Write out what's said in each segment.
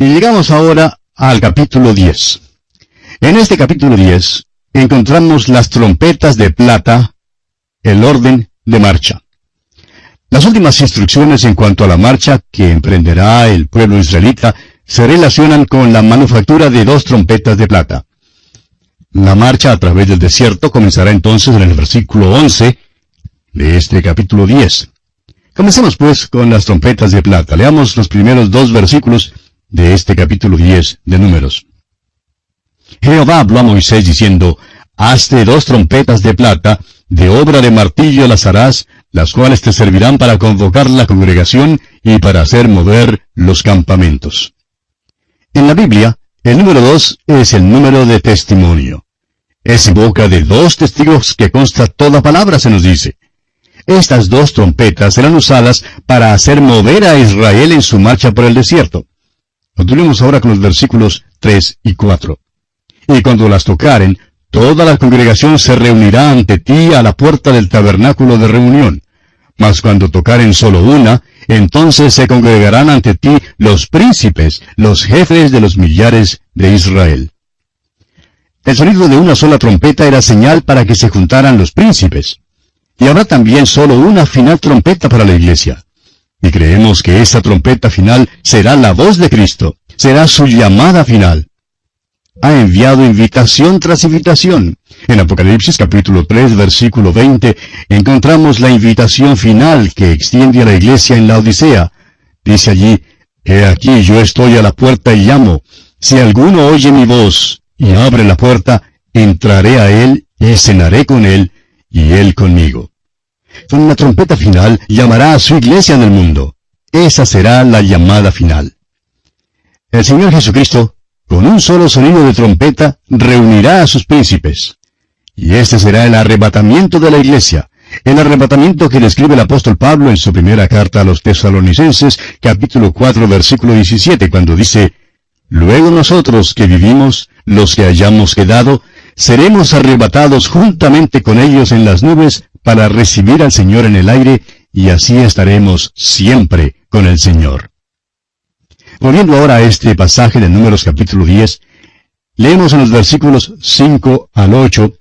Y llegamos ahora al capítulo 10. En este capítulo 10 encontramos las trompetas de plata, el orden de marcha. Las últimas instrucciones en cuanto a la marcha que emprenderá el pueblo israelita se relacionan con la manufactura de 2 trompetas de plata. La marcha a través del desierto comenzará entonces en el versículo 11 de este capítulo 10. Comencemos pues con las trompetas de plata. Leamos los primeros 2 versículos de este capítulo 10 de Números. Jehová habló a Moisés diciendo, hazte 2 trompetas de plata, de obra de martillo las harás, las cuales te servirán para convocar la congregación y para hacer mover los campamentos. En la Biblia, el número 2 es el número de testimonio. Es en boca de 2 testigos que consta toda palabra, se nos dice. Estas 2 trompetas serán usadas para hacer mover a Israel en su marcha por el desierto. Continuemos ahora con los versículos 3 y 4. Y cuando las tocaren, toda la congregación se reunirá ante ti a la puerta del tabernáculo de reunión. Mas cuando tocaren solo una, entonces se congregarán ante ti los príncipes, los jefes de los millares de Israel. El sonido de una sola trompeta era señal para que se juntaran los príncipes. Y habrá también solo una final trompeta para la iglesia. Y creemos que esa trompeta final será la voz de Cristo, será su llamada final. Ha enviado invitación tras invitación. En Apocalipsis capítulo 3, versículo 20, encontramos la invitación final que extiende a la iglesia en la Odisea. Dice allí, he aquí yo estoy a la puerta y llamo. Si alguno oye mi voz y abre la puerta, entraré a él y cenaré con él y él conmigo. Con la trompeta final llamará a su iglesia en el mundo. Esa será la llamada final. El Señor Jesucristo, con un solo sonido de trompeta, reunirá a sus príncipes. Y este será el arrebatamiento de la iglesia, el arrebatamiento que describe el apóstol Pablo en su primera carta a los Tesalonicenses, capítulo 4, versículo 17, cuando dice, luego nosotros que vivimos, los que hayamos quedado, seremos arrebatados juntamente con ellos en las nubes para recibir al Señor en el aire, y así estaremos siempre con el Señor. Volviendo ahora a este pasaje de Números capítulo 10, leemos en los versículos 5 al 8,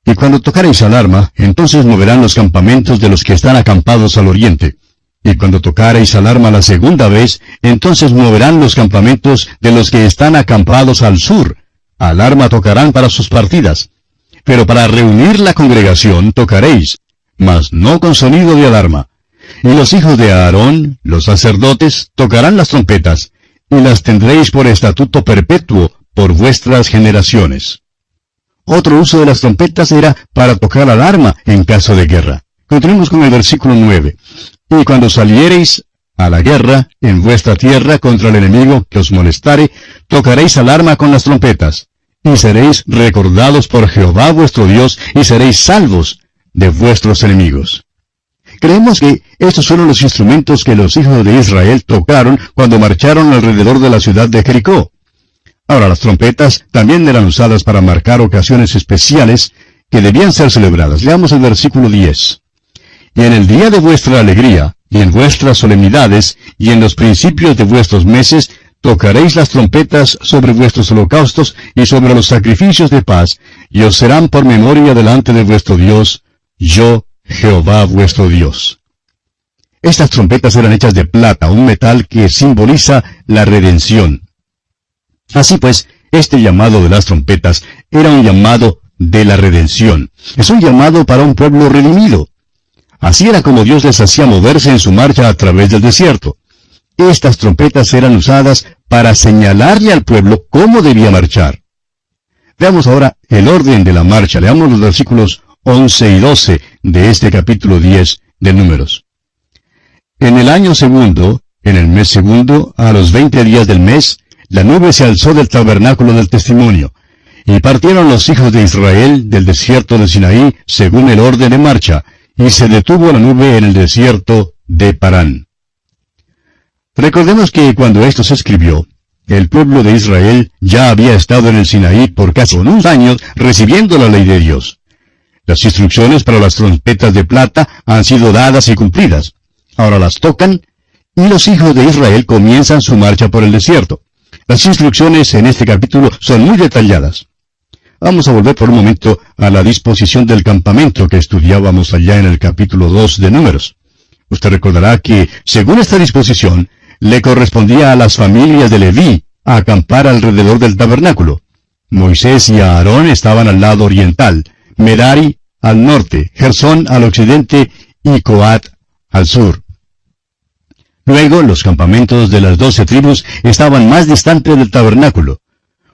y cuando tocareis alarma, entonces moverán los campamentos de los que están acampados al oriente. Y cuando tocareis alarma la segunda vez, entonces moverán los campamentos de los que están acampados al sur. Alarma tocarán para sus partidas. Pero para reunir la congregación tocaréis, mas no con sonido de alarma. Y los hijos de Aarón, los sacerdotes, tocarán las trompetas, y las tendréis por estatuto perpetuo por vuestras generaciones. Otro uso de las trompetas era para tocar alarma en caso de guerra. Continuemos con el versículo 9. Y cuando saliereis a la guerra en vuestra tierra contra el enemigo que os molestare, tocaréis alarma con las trompetas, y seréis recordados por Jehová vuestro Dios, y seréis salvos de vuestros enemigos. Creemos que estos fueron los instrumentos que los hijos de Israel tocaron cuando marcharon alrededor de la ciudad de Jericó. Ahora, las trompetas también eran usadas para marcar ocasiones especiales que debían ser celebradas. Leamos el versículo 10. Y en el día de vuestra alegría, y en vuestras solemnidades, y en los principios de vuestros meses, tocaréis las trompetas sobre vuestros holocaustos y sobre los sacrificios de paz, y os serán por memoria delante de vuestro Dios, yo, Jehová vuestro Dios. Estas trompetas eran hechas de plata, un metal que simboliza la redención. Así pues, este llamado de las trompetas era un llamado de la redención. Es un llamado para un pueblo redimido. Así era como Dios les hacía moverse en su marcha a través del desierto. Estas trompetas eran usadas para señalarle al pueblo cómo debía marchar. Veamos ahora el orden de la marcha. Leamos los versículos 11 y 12 de este capítulo 10 de Números. En el año segundo, en el mes segundo, a los 20 días del mes, la nube se alzó del tabernáculo del testimonio, y partieron los hijos de Israel del desierto de Sinaí según el orden de marcha, y se detuvo la nube en el desierto de Parán. Recordemos que cuando esto se escribió, el pueblo de Israel ya había estado en el Sinaí por casi unos años recibiendo la ley de Dios. Las instrucciones para las trompetas de plata han sido dadas y cumplidas. Ahora las tocan, y los hijos de Israel comienzan su marcha por el desierto. Las instrucciones en este capítulo son muy detalladas. Vamos a volver por un momento a la disposición del campamento que estudiábamos allá en el capítulo 2 de Números. Usted recordará que, según esta disposición, le correspondía a las familias de Leví acampar alrededor del tabernáculo. Moisés y Aarón estaban al lado oriental, Merari al norte, Gersón al occidente y Coat al sur. Luego, los campamentos de las 12 tribus estaban más distantes del tabernáculo.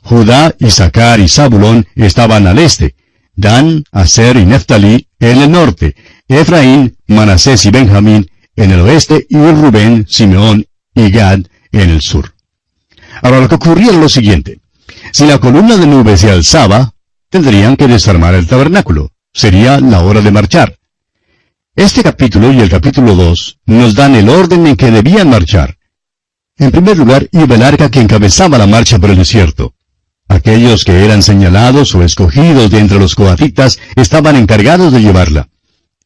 Judá, Isaacar y Zabulón estaban al este, Dan, Aser y Neftalí en el norte, Efraín, Manasés y Benjamín en el oeste y Rubén, Simeón y Gad en el sur. Ahora lo que ocurría era lo siguiente. Si la columna de nube se alzaba, tendrían que desarmar el tabernáculo. Sería la hora de marchar. Este capítulo y el capítulo 2 nos dan el orden en que debían marchar. En primer lugar, iba el arca que encabezaba la marcha por el desierto. Aquellos que eran señalados o escogidos de entre los coatitas estaban encargados de llevarla.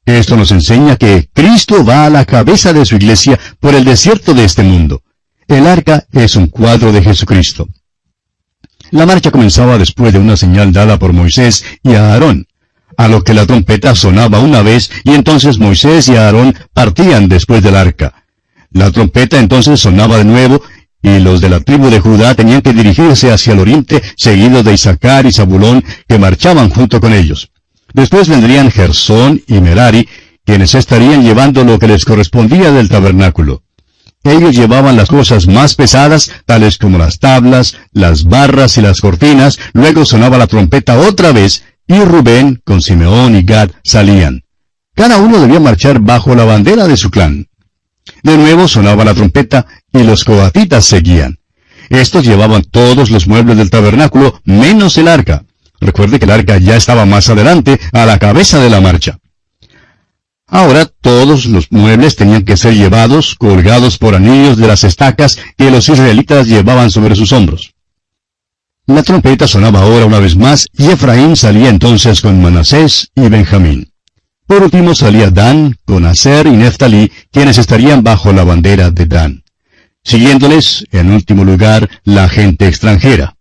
Esto nos enseña que Cristo va a la cabeza de su iglesia por el desierto de este mundo. El arca es un cuadro de Jesucristo. La marcha comenzaba después de una señal dada por Moisés y Aarón, a lo que la trompeta sonaba una vez y entonces Moisés y Aarón partían después del arca. La trompeta entonces sonaba de nuevo y los de la tribu de Judá tenían que dirigirse hacia el oriente, seguidos de Isaacar y Zabulón, que marchaban junto con ellos. Después vendrían Gersón y Merari, quienes estarían llevando lo que les correspondía del tabernáculo. Ellos llevaban las cosas más pesadas, tales como las tablas, las barras y las cortinas. Luego sonaba la trompeta otra vez, y Rubén, con Simeón y Gad, salían. Cada uno debía marchar bajo la bandera de su clan. De nuevo sonaba la trompeta, y los coatitas seguían. Estos llevaban todos los muebles del tabernáculo, menos el arca. Recuerde que el arca ya estaba más adelante, a la cabeza de la marcha. Ahora todos los muebles tenían que ser llevados, colgados por anillos de las estacas que los israelitas llevaban sobre sus hombros. La trompeta sonaba ahora una vez más, y Efraín salía entonces con Manasés y Benjamín. Por último salía Dan con Aser y Neftalí, quienes estarían bajo la bandera de Dan. Siguiéndoles, en último lugar, la gente extranjera.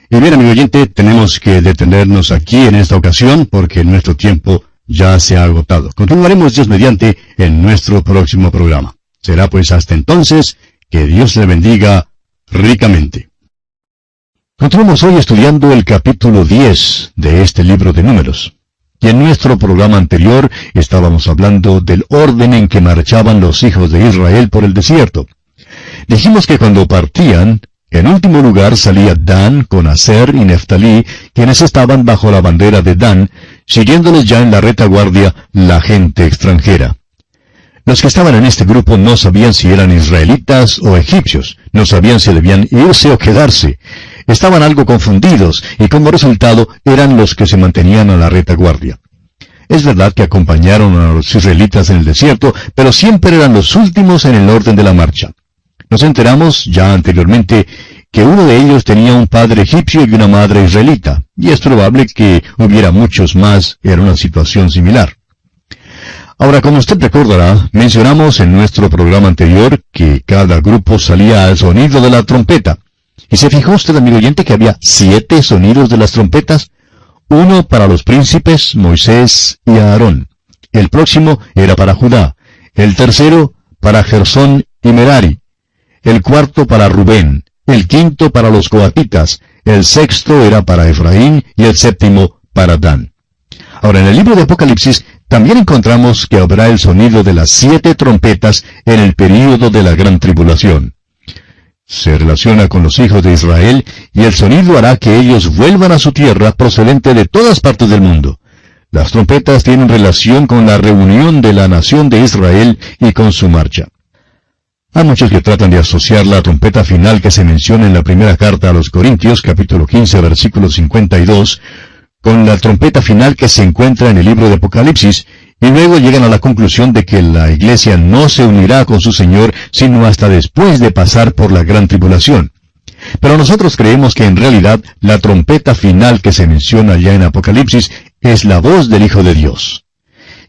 Y bien, amigo oyente, tenemos que detenernos aquí en esta ocasión, porque nuestro tiempo ya se ha agotado. Continuaremos Dios mediante en nuestro próximo programa. Será pues hasta entonces, que Dios le bendiga ricamente. Continuamos hoy estudiando el capítulo 10 de este libro de Números. Y en nuestro programa anterior estábamos hablando del orden en que marchaban los hijos de Israel por el desierto. Dijimos que cuando partían, en último lugar salía Dan con Aser y Neftalí, quienes estaban bajo la bandera de Dan, siguiéndoles ya en la retaguardia la gente extranjera. Los que estaban en este grupo no sabían si eran israelitas o egipcios, no sabían si debían irse o quedarse. Estaban algo confundidos, y como resultado eran los que se mantenían a la retaguardia. Es verdad que acompañaron a los israelitas en el desierto, pero siempre eran los últimos en el orden de la marcha. Nos enteramos ya anteriormente que uno de ellos tenía un padre egipcio y una madre israelita, y es probable que hubiera muchos más en una situación similar. Ahora, como usted recordará, mencionamos en nuestro programa anterior que cada grupo salía al sonido de la trompeta. ¿Y se fijó usted, amigo oyente, que había 7 sonidos de las trompetas? Uno para los príncipes, Moisés y Aarón. El próximo era para Judá. El tercero para Gersón y Merari. El cuarto para Rubén. El quinto para los coatitas. El sexto era para Efraín y el séptimo para Dan. Ahora, en el libro de Apocalipsis también encontramos que habrá el sonido de las 7 trompetas en el período de la gran tribulación. Se relaciona con los hijos de Israel, y el sonido hará que ellos vuelvan a su tierra procedente de todas partes del mundo. Las trompetas tienen relación con la reunión de la nación de Israel y con su marcha. Hay muchos que tratan de asociar la trompeta final que se menciona en la primera carta a los Corintios, capítulo 15, versículo 52, con la trompeta final que se encuentra en el libro de Apocalipsis, y luego llegan a la conclusión de que la iglesia no se unirá con su Señor sino hasta después de pasar por la gran tribulación. Pero nosotros creemos que en realidad la trompeta final que se menciona ya en Apocalipsis es la voz del Hijo de Dios.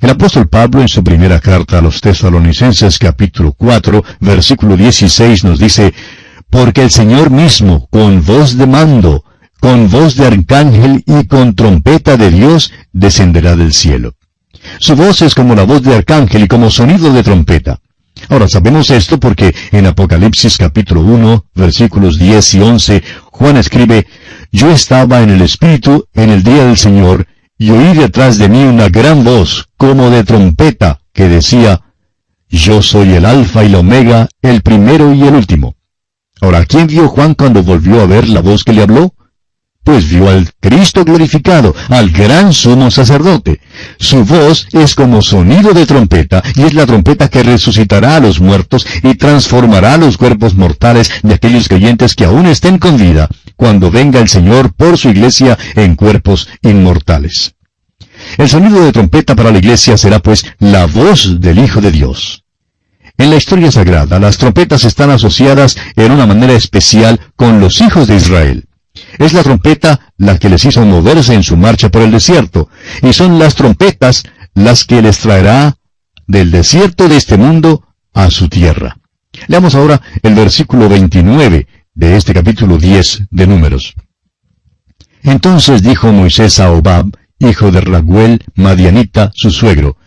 El apóstol Pablo en su primera carta a los Tesalonicenses capítulo 4, versículo 16 nos dice: porque el Señor mismo, con voz de mando, con voz de arcángel y con trompeta de Dios, descenderá del cielo. Su voz es como la voz de arcángel y como sonido de trompeta. Ahora sabemos esto porque en Apocalipsis capítulo 1, versículos 10 y 11, Juan escribe: Yo estaba en el Espíritu en el día del Señor, y oí detrás de mí una gran voz, como de trompeta, que decía: Yo soy el Alfa y la Omega, el primero y el último. Ahora, ¿quién vio Juan cuando volvió a ver la voz que le habló? Pues vio al Cristo glorificado, al gran sumo sacerdote. Su voz es como sonido de trompeta, y es la trompeta que resucitará a los muertos y transformará los cuerpos mortales de aquellos creyentes que aún estén con vida, cuando venga el Señor por su iglesia en cuerpos inmortales. El sonido de trompeta para la iglesia será pues la voz del Hijo de Dios. En la historia sagrada, las trompetas están asociadas en una manera especial con los hijos de Israel. Es la trompeta la que les hizo moverse en su marcha por el desierto, y son las trompetas las que les traerá del desierto de este mundo a su tierra. Leamos ahora el versículo 29 de este capítulo 10 de Números. Entonces dijo Moisés a Hobab, hijo de Raguel, madianita, su suegro: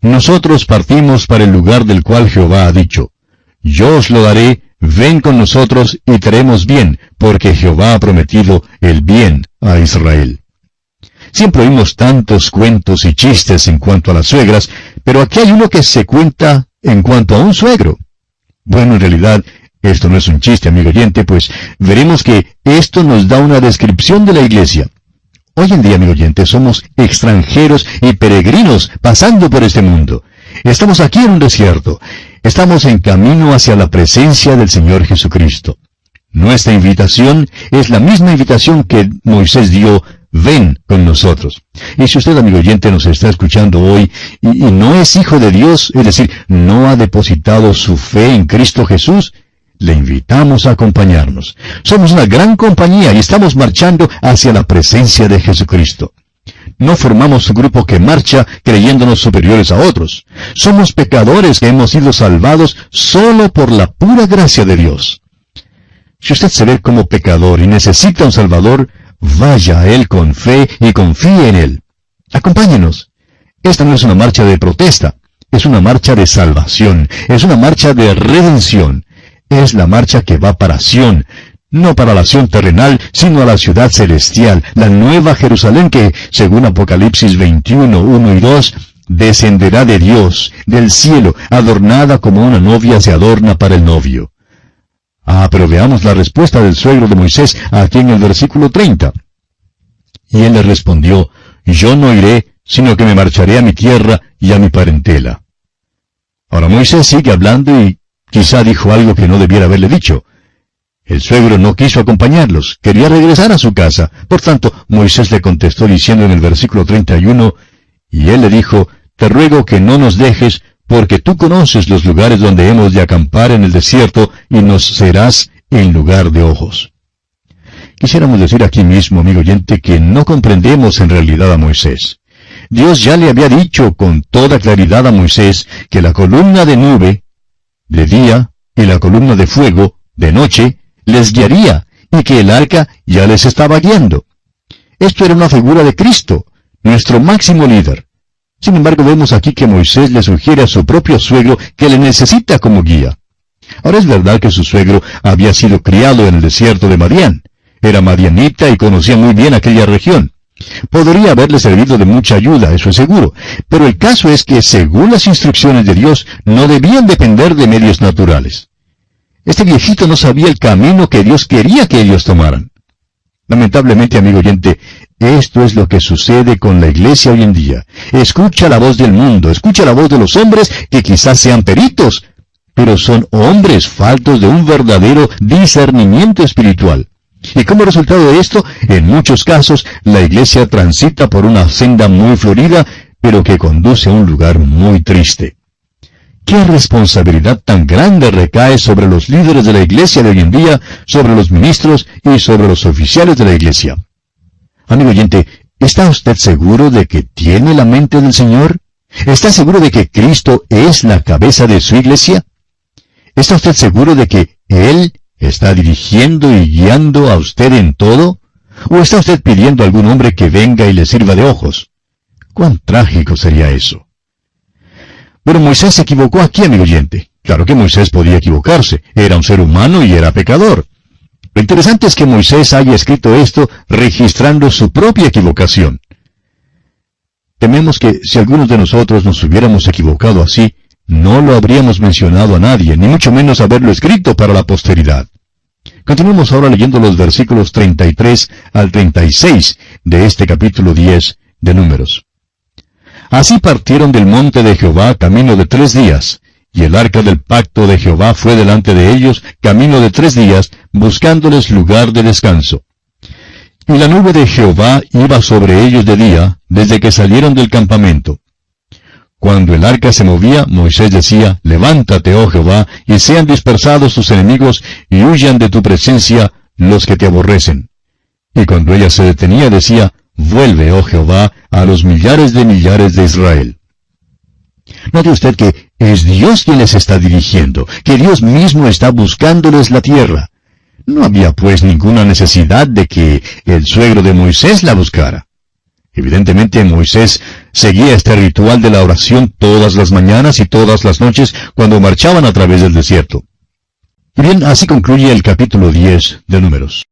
Nosotros partimos para el lugar del cual Jehová ha dicho: Yo os lo daré, ven con nosotros y te haremos bien, porque Jehová ha prometido el bien a Israel. Siempre oímos tantos cuentos y chistes en cuanto a las suegras, pero aquí hay uno que se cuenta en cuanto a un suegro. Bueno, en realidad, esto no es un chiste, amigo oyente, pues veremos que esto nos da una descripción de la iglesia. Hoy en día, amigo oyente, somos extranjeros y peregrinos pasando por este mundo. Estamos aquí en un desierto. Estamos en camino hacia la presencia del Señor Jesucristo. Nuestra invitación es la misma invitación que Moisés dio: ven con nosotros. Y si usted, amigo oyente, nos está escuchando hoy y no es hijo de Dios, es decir, no ha depositado su fe en Cristo Jesús, le invitamos a acompañarnos. Somos una gran compañía y estamos marchando hacia la presencia de Jesucristo. No formamos un grupo que marcha creyéndonos superiores a otros. Somos pecadores que hemos sido salvados solo por la pura gracia de Dios. Si usted se ve como pecador y necesita un Salvador, vaya a Él con fe y confíe en Él. Acompáñenos. Esta no es una marcha de protesta, es una marcha de salvación, es una marcha de redención. Es la marcha que va para Sión, no para la Sión terrenal, sino a la ciudad celestial, la nueva Jerusalén que, según Apocalipsis 21, 1 y 2, descenderá de Dios, del cielo, adornada como una novia se adorna para el novio. Pero veamos la respuesta del suegro de Moisés aquí en el versículo 30. Y él le respondió: Yo no iré, sino que me marcharé a mi tierra y a mi parentela. Ahora Moisés sigue hablando y quizá dijo algo que no debiera haberle dicho. El suegro no quiso acompañarlos, quería regresar a su casa. Por tanto, Moisés le contestó diciendo en el versículo 31, y él le dijo: Te ruego que no nos dejes, porque tú conoces los lugares donde hemos de acampar en el desierto, y nos serás en lugar de ojos. Quisiéramos decir aquí mismo, amigo oyente, que no comprendemos en realidad a Moisés. Dios ya le había dicho con toda claridad a Moisés que la columna de nube de día y la columna de fuego de noche les guiaría, y que el arca ya les estaba guiando. Esto era una figura de Cristo, nuestro máximo líder. Sin embargo, vemos aquí que Moisés le sugiere a su propio suegro que le necesita como guía. Ahora es verdad que su suegro había sido criado en el desierto de Madián. Era madianita y conocía muy bien aquella región. Podría haberle servido de mucha ayuda, eso es seguro. Pero el caso es que, según las instrucciones de Dios, no debían depender de medios naturales. Este viejito no sabía el camino que Dios quería que ellos tomaran. Lamentablemente, amigo oyente, esto es lo que sucede con la iglesia hoy en día. Escucha la voz del mundo, escucha la voz de los hombres que quizás sean peritos, pero son hombres faltos de un verdadero discernimiento espiritual. Y como resultado de esto, en muchos casos, la iglesia transita por una senda muy florida, pero que conduce a un lugar muy triste. ¿Qué responsabilidad tan grande recae sobre los líderes de la iglesia de hoy en día, sobre los ministros y sobre los oficiales de la iglesia? Amigo oyente, ¿está usted seguro de que tiene la mente del Señor? ¿Está seguro de que Cristo es la cabeza de su iglesia? ¿Está usted seguro de que Él ¿Está dirigiendo y guiando a usted en todo? ¿O está usted pidiendo a algún hombre que venga y le sirva de ojos? ¡Cuán trágico sería eso! Pero Moisés se equivocó aquí, amigo oyente. Claro que Moisés podía equivocarse. Era un ser humano y era pecador. Lo interesante es que Moisés haya escrito esto registrando su propia equivocación. Tememos que si algunos de nosotros nos hubiéramos equivocado así, no lo habríamos mencionado a nadie, ni mucho menos haberlo escrito para la posteridad. Continuemos ahora leyendo los versículos 33 al 36 de este capítulo 10 de Números. Así partieron del monte de Jehová camino de 3 días, y el arca del pacto de Jehová fue delante de ellos camino de 3 días, buscándoles lugar de descanso. Y la nube de Jehová iba sobre ellos de día, desde que salieron del campamento. Cuando el arca se movía, Moisés decía, Levántate, oh Jehová, y sean dispersados tus enemigos, y huyan de tu presencia los que te aborrecen. Y cuando ella se detenía, decía, Vuelve, oh Jehová, a los millares de Israel. Note usted que es Dios quien les está dirigiendo, que Dios mismo está buscándoles la tierra. No había pues ninguna necesidad de que el suegro de Moisés la buscara. Evidentemente Moisés seguía este ritual de la oración todas las mañanas y todas las noches cuando marchaban a través del desierto. Y bien, así concluye el capítulo 10 de Números.